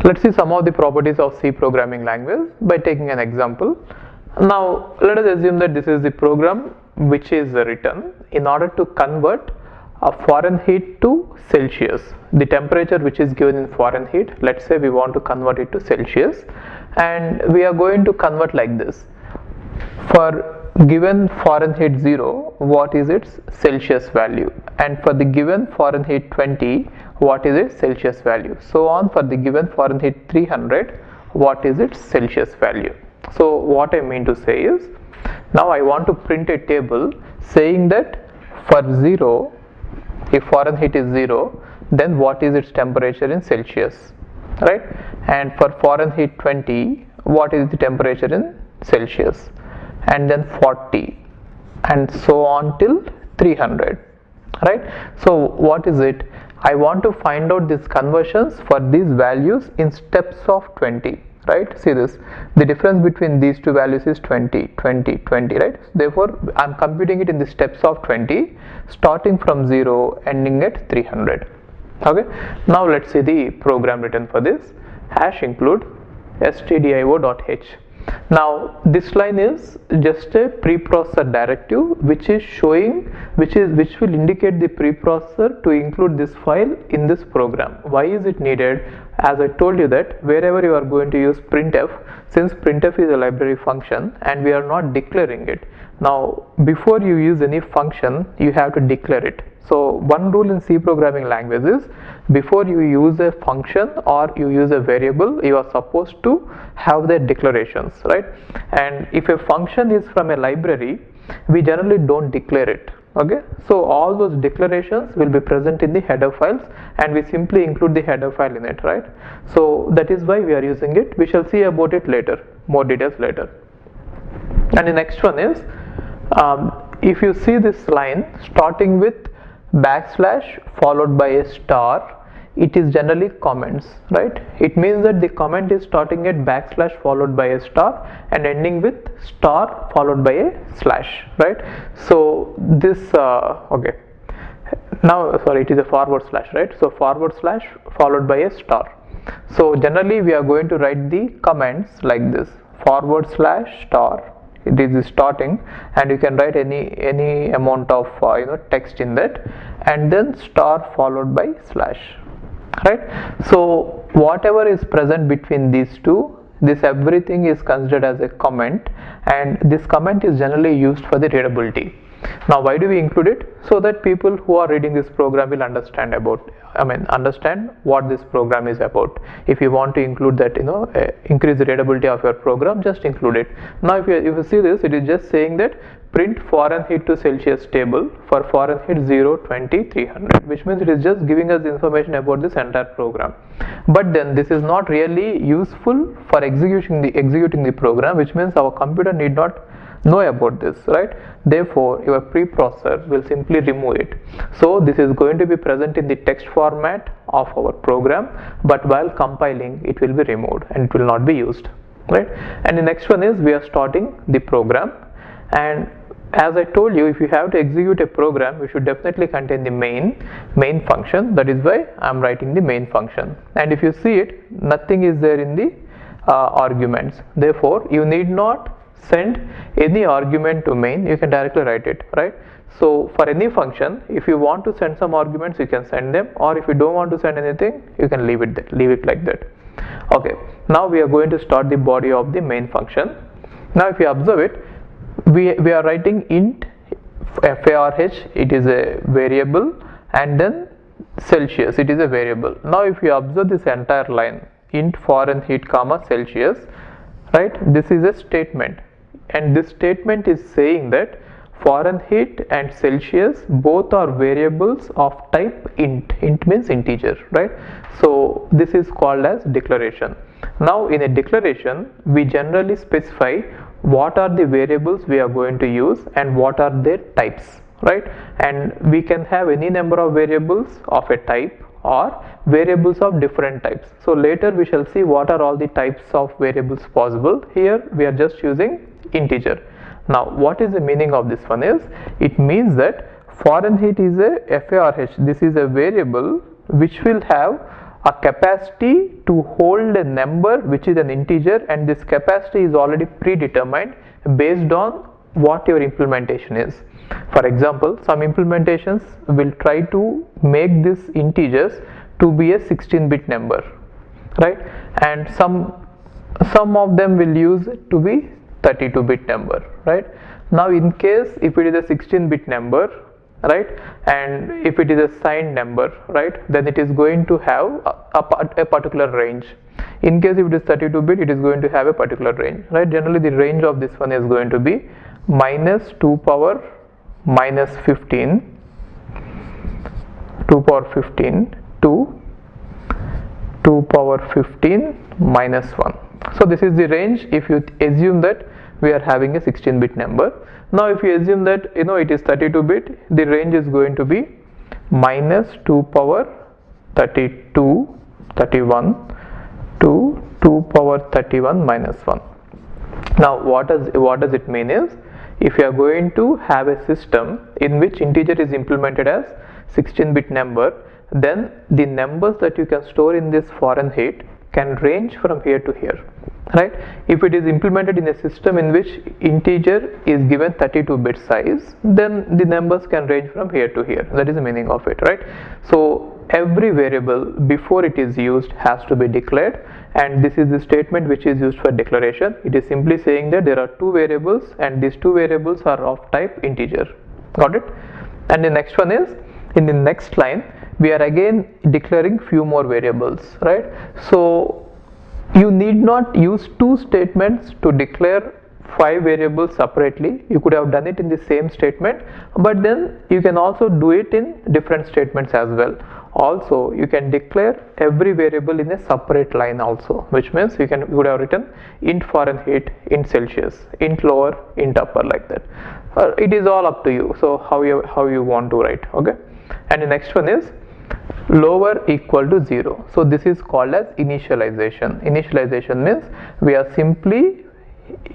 Let's see some of the properties of C programming language by taking an example. Now let us assume that this is the program which is written in order to convert a Fahrenheit to Celsius. The temperature which is given in Fahrenheit, let's say we want to convert it to Celsius, and we are going to convert like this. For given Fahrenheit 0, what is its Celsius value, and for the given Fahrenheit 20, what is its Celsius value, so on. For the given Fahrenheit 300, what is its Celsius value. So what I mean to say is, now I want to print a table saying that for 0, if Fahrenheit is 0, then what is its temperature in Celsius, right? And for Fahrenheit 20, what is the temperature in Celsius, and then 40, and so on till 300, right? So what is it? I want to find out these conversions for these values in steps of 20, right? See this, the difference between these two values is 20, 20, 20, right? Therefore I am computing it in the steps of 20, starting from 0, ending at 300. Okay, now let's see the program written for this. Hash include stdio.h. Now this line is just a preprocessor directive which is showing, which will indicate the preprocessor to include this file in this program. Why is it needed? As I told you that wherever you are going to use printf, since printf is a library function and we are not declaring it. Now before you use any function, you have to declare it. So one rule in C programming language is, before you use a function or you use a variable, you are supposed to have their declarations, right? And if a function is from a library, we generally don't declare it. Okay, so all those declarations will be present in the header files, and we simply include the header file in it, right? So that is why we are using it. We shall see about it later, more details later. And the next one is, if you see this line starting with backslash followed by a star, it is generally comments, right? It means that the comment is starting at backslash followed by a star and ending with star followed by a slash, right? So this okay, now sorry, it is a forward slash, right? So forward slash followed by a star. So generally we are going to write the comments like this: forward slash star, it is starting, and you can write any amount of text in that, and then star followed by slash, right? So whatever is present between these two, this everything is considered as a comment, and this comment is generally used for the readability. Now why do we include it? So that people who are reading this program will understand what this program is about. If you want to include that, increase the readability of your program, just include it. Now if you see this, it is just saying that print Fahrenheit to Celsius table for Fahrenheit 0, 20, 300, which means it is just giving us the information about this entire program. But then this is not really useful for executing the program, which means our computer need not know about this, right? Therefore your preprocessor will simply remove it. So this is going to be present in the text format of our program, but while compiling it will be removed and it will not be used, right? And the next one is, we are starting the program, and as I told you, if you have to execute a program, we should definitely contain the main function. That is why I am writing the main function. And if you see it, nothing is there in the arguments. Therefore you need not send any argument to main, you can directly write it, right? So for any function, if you want to send some arguments, you can send them, or if you don't want to send anything, you can leave it like that. Okay, now we are going to start the body of the main function. Now if you observe it, we are writing int farh, it is a variable, and then Celsius, it is a variable. Now if you observe this entire line, int Fahrenheit comma Celsius, right, this is a statement, and this statement is saying that Fahrenheit and Celsius both are variables of type int. Int means integer, right? So this is called as declaration. Now in a declaration, we generally specify what are the variables we are going to use and what are their types, right? And we can have any number of variables of a type or variables of different types. So later we shall see what are all the types of variables possible. Here we are just using integer. Now what is the meaning of this one is, it means that Fahrenheit is a FARH, this is a variable which will have a capacity to hold a number which is an integer, and this capacity is already predetermined based on what your implementation is. For example, some implementations will try to make this integers to be a 16-bit number, right? And some of them will use it to be 32-bit number, right? Now in case if it is a 16-bit number, right, and if it is a signed number, right, then it is going to have a particular range. In case if it is 32-bit, it is going to have a particular range, right? Generally the range of this one is going to be minus 2 power minus 15 to 2 power 15 minus 1. So this is the range if you assume that we are having a 16-bit number. Now if you assume that it is 32-bit, the range is going to be minus 2 power 32 31 to 2 power 31 minus 1. Now what does it mean is, if you are going to have a system in which integer is implemented as 16-bit number, then the numbers that you can store in this foreign heat can range from here to here, right? If it is implemented in a system in which integer is given 32-bit size, then the numbers can range from here to here. That is the meaning of it, right? So every variable before it is used has to be declared, and this is the statement which is used for declaration. It is simply saying that there are two variables and these two variables are of type integer. Got it? And the next one is, in the next line we are again declaring few more variables, right? So you need not use two statements to declare 5 variables separately. You could have done it in the same statement, but then you can also do it in different statements as well. Also you can declare every variable in a separate line also, which means you would have written int foreign heat, int Celsius, int lower, int upper, like that. It is all up to you, so how you want to write, okay? And the next one is lower equal to 0. So this is called as initialization. Initialization means we are simply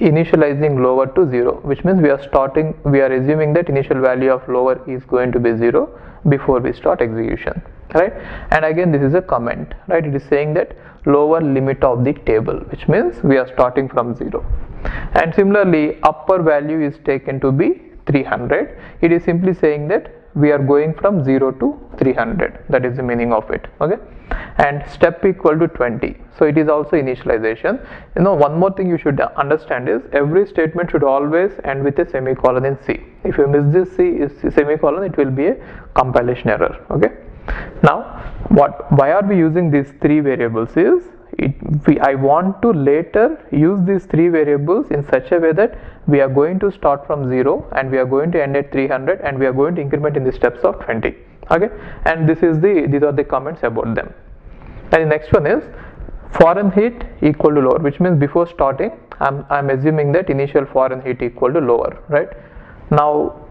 initializing lower to 0, which means we are assuming that initial value of lower is going to be 0 before we start execution, right? And again this is a comment, right? It is saying that lower limit of the table, which means we are starting from 0. And similarly upper value is taken to be 300. It is simply saying that we are going from 0 to 300. That is the meaning of it, okay? And step equal to 20. So it is also initialization. One more thing you should understand is every statement should always end with a semicolon in C. If you miss this semicolon, it will be a compilation error, okay? Now why are we using these 3 variables is, I want to later use these 3 variables in such a way that we are going to start from 0 and we are going to end at 300 and we are going to increment in the steps of 20, okay? And these are the comments about them. And the next one is foreign heat equal to lower, which means before starting I'm assuming that initial foreign heat equal to lower, right? Now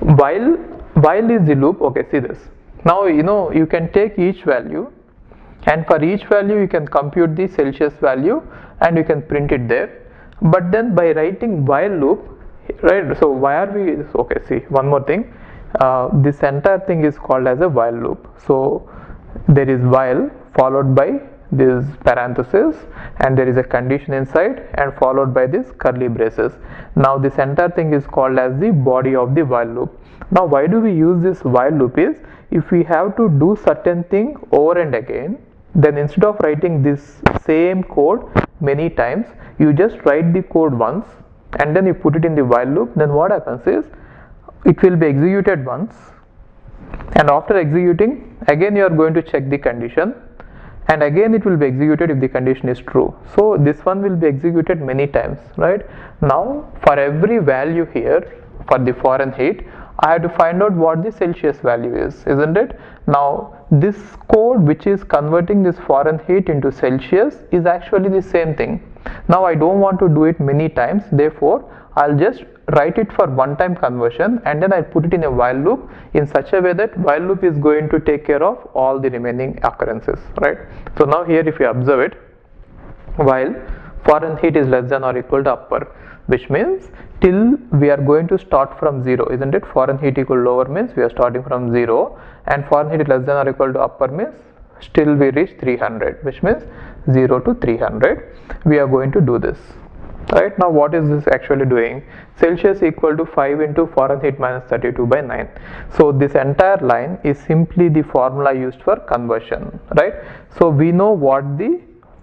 while is the loop, okay, see this. Now you can take each value, and for each value you can compute the Celsius value and you can print it there. But then by writing while loop, right, so why are we, okay, see one more thing, this entire thing is called as a while loop. So there is while followed by this parenthesis and there is a condition inside and followed by this curly braces. Now this entire thing is called as the body of the while loop. Now why do we use this while loop is, if we have to do certain thing over and again, then instead of writing this same code many times, you just write the code once and then you put it in the while loop. Then what happens is, it will be executed once, and after executing again you are going to check the condition, and again it will be executed if the condition is true. So this one will be executed many times, right? Now for every value here for the foreign heat, I have to find out what the Celsius value is, isn't it? Now this code which is converting this foreign heat into Celsius is actually the same thing. Now I don't want to do it many times, therefore I'll just write it for one time conversion and then I put it in a while loop in such a way that while loop is going to take care of all the remaining occurrences, right? So now here if you observe it, while foreign heat is less than or equal to upper, which means till we are going to start from 0, isn't it? Foreign heat equal to lower means we are starting from 0, and foreign heat is less than or equal to upper means still we reach 300, which means 0 to 300. We are going to do this. Right, now what is this actually doing? Celsius equal to 5 into Fahrenheit minus 32 by 9. So this entire line is simply the formula used for conversion, right? So we know what the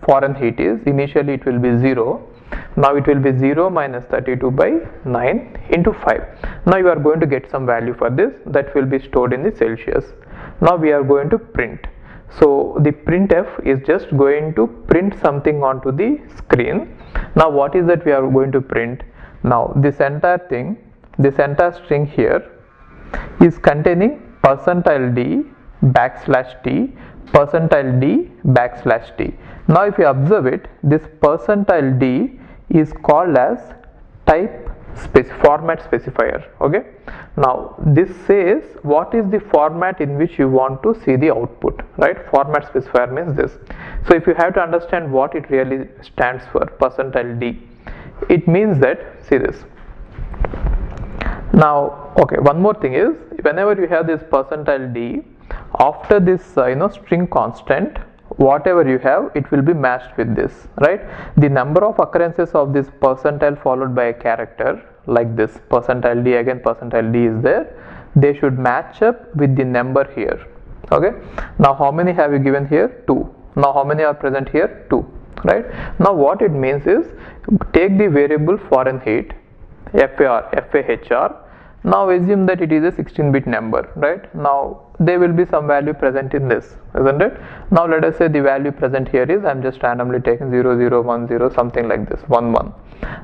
Fahrenheit is. Initially it will be 0. Now it will be 0 minus 32 by 9 into 5. Now you are going to get some value for this that will be stored in the Celsius. Now we are going to print. So the printf is just going to print something onto the screen. Now what is that we are going to print? Now this entire thing, this entire string here is containing %d backslash t, %d backslash t. Now if you observe it, this %d is called as type format specifier. Okay, now this says what is the format in which you want to see the output, right? Format specifier means this. So if you have to understand what it really stands for, %d, it means that, see this. Now okay, one more thing is, whenever you have this %d, after this string constant, whatever you have, it will be matched with this, right? The number of occurrences of this percentile followed by a character like this, %d, again %d is there, they should match up with the number here. Okay, now how many have you given here? 2. Now how many are present here? 2, right? Now what it means is, take the variable Fahrenheit, FAHR. Now assume that it is a 16-bit number, right? Now there will be some value present in this, isn't it? Now let us say the value present here is, I am just randomly taking 0, 0, 1, 0, something like this, 1, 1.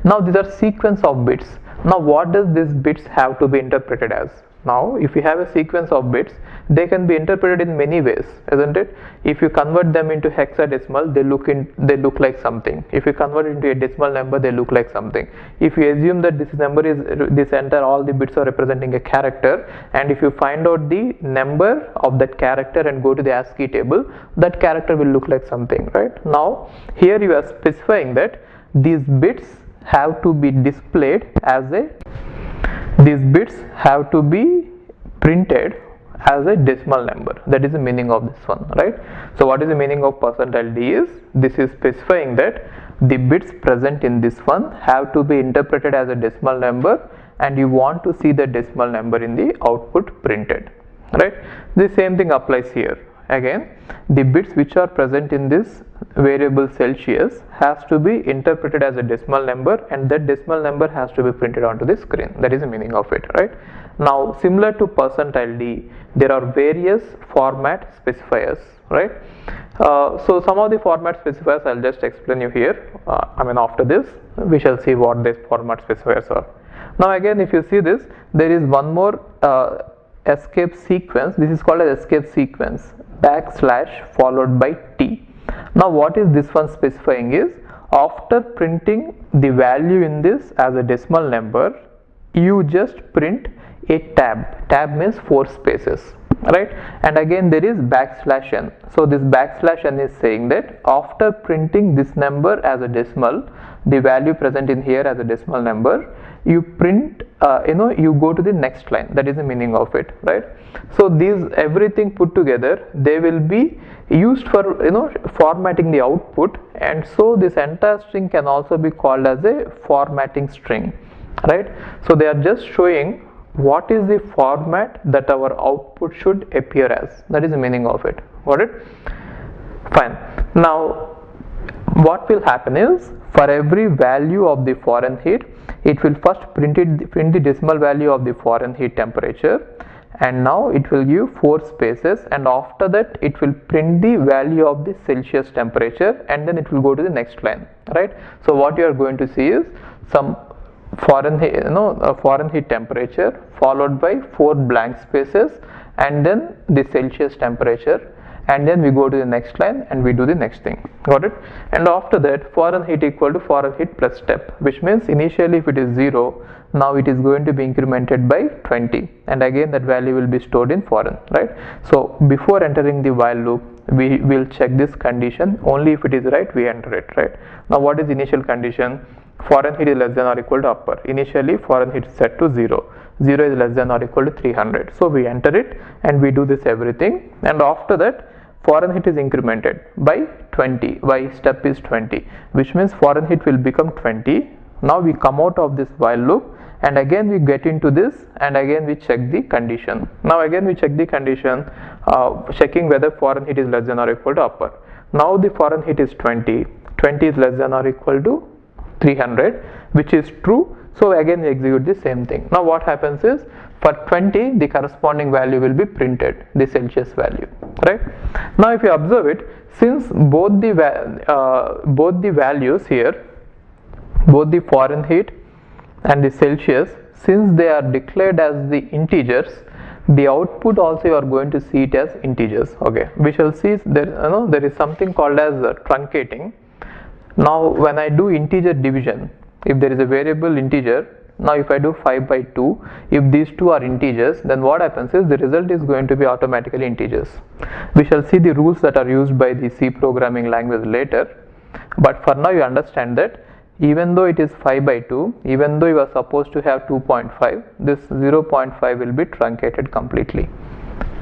Now these are sequence of bits. Now what does these bits have to be interpreted as? Now if you have a sequence of bits, they can be interpreted in many ways, isn't it? If you convert them into hexadecimal, they look like something. If you convert it into a decimal number, they look like something. If you assume that this number is this entire, all the bits are representing a character, and if you find out the number of that character and go to the ASCII table, that character will look like something, right? Now here you are specifying that these bits have to be displayed as these bits have to be printed as a decimal number. That is the meaning of this one, right? So what is the meaning of %d is, this is specifying that the bits present in this one have to be interpreted as a decimal number, and you want to see the decimal number in the output printed, right? The same thing applies here. Again, the bits which are present in this variable Celsius has to be interpreted as a decimal number, and that decimal number has to be printed onto the screen. That is the meaning of it, right? Now similar to %d, there are various format specifiers, right? So some of the format specifiers I'll just explain you here. After this we shall see what these format specifiers are. Now again, if you see this, there is one more escape sequence. This is called as escape sequence / followed by t. Now what is this one specifying is, after printing the value in this as a decimal number, you just print a tab means 4 spaces, right? And again there is \n. So this \n is saying that after printing this number as a decimal, the value present in here as a decimal number, you print you go to the next line. That is the meaning of it, right? So these everything put together, they will be used for formatting the output, and so this entire string can also be called as a formatting string, right? So they are just showing what is the format that our output should appear as. That is the meaning of it. Got it? Fine. Now what will happen is, for every value of the Fahrenheit, it will first print the decimal value of the Fahrenheit temperature, and now it will give 4 spaces, and after that it will print the value of the Celsius temperature, and then it will go to the next line, right? So what you are going to see is some Fahrenheit temperature followed by 4 blank spaces, and then the Celsius temperature, and then we go to the next line and we do the next thing. Got it? And after that, Fahrenheit equal to Fahrenheit plus step, which means initially if it is 0, now it is going to be incremented by 20, and again that value will be stored in foreign, right? So before entering the while loop, we will check this condition. Only if it is right, we enter it, right? Now what is the initial condition? Fahrenheit is less than or equal to upper. Initially Fahrenheit is set to 0. 0 is less than or equal to 300. So we enter it and we do this everything, and after that foreign heat is incremented by 20, by step is 20, which means foreign heat will become 20. Now we come out of this while loop and again we get into this and again we check the condition. Now again we check the condition, checking whether foreign heat is less than or equal to upper. Now the foreign heat is 20, 20 is less than or equal to 300, which is true. So again we execute the same thing. Now what happens is, for 20 the corresponding value will be printed, the Celsius value, right? Now if you observe it, since both the values here, both the foreign heat and the Celsius, since they are declared as the integers, the output also you are going to see it as integers. Okay, we shall see there is something called as truncating. Now when I do integer division, if there is a variable integer, now if I do 5 by 2, if these two are integers, then what happens is the result is going to be automatically integers. We shall see the rules that are used by the C programming language later, but for now you understand that even though it is 5 by 2, even though you are supposed to have 2.5, this 0.5 will be truncated completely,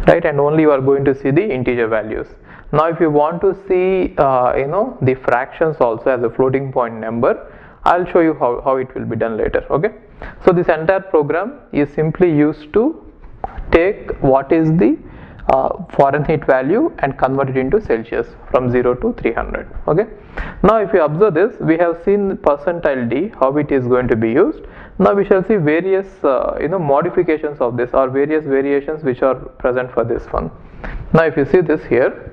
right? And only you are going to see the integer values. Now if you want to see the fractions also as a floating point number, I'll show you how it will be done later. Okay, so this entire program is simply used to take what is the foreign heat value and convert it into Celsius from 0 to 300. Okay, now if you observe this, we have seen percentile D, how it is going to be used. Now we shall see various modifications of this, or various variations which are present for this one. Now if you see this here,